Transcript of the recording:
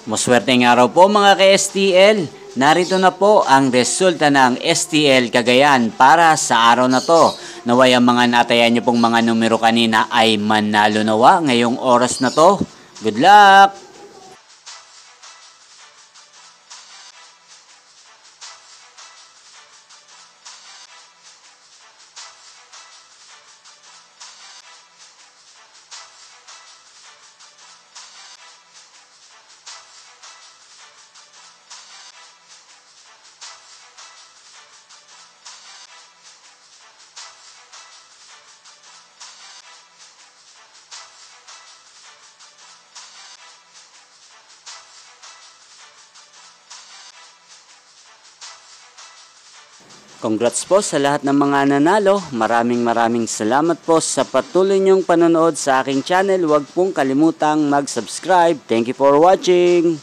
Maswerteng araw po mga ka-STL. Narito na po ang resulta ng STL Cagayan para sa araw na to. Naway ang mga natayan nyo pong mga numero kanina ay manalo nawa ngayong oras na to. Good luck! Congrats po sa lahat ng mga nanalo. Maraming salamat po sa patuloy niyong panonood sa aking channel. Huwag pong kalimutang mag-subscribe. Thank you for watching.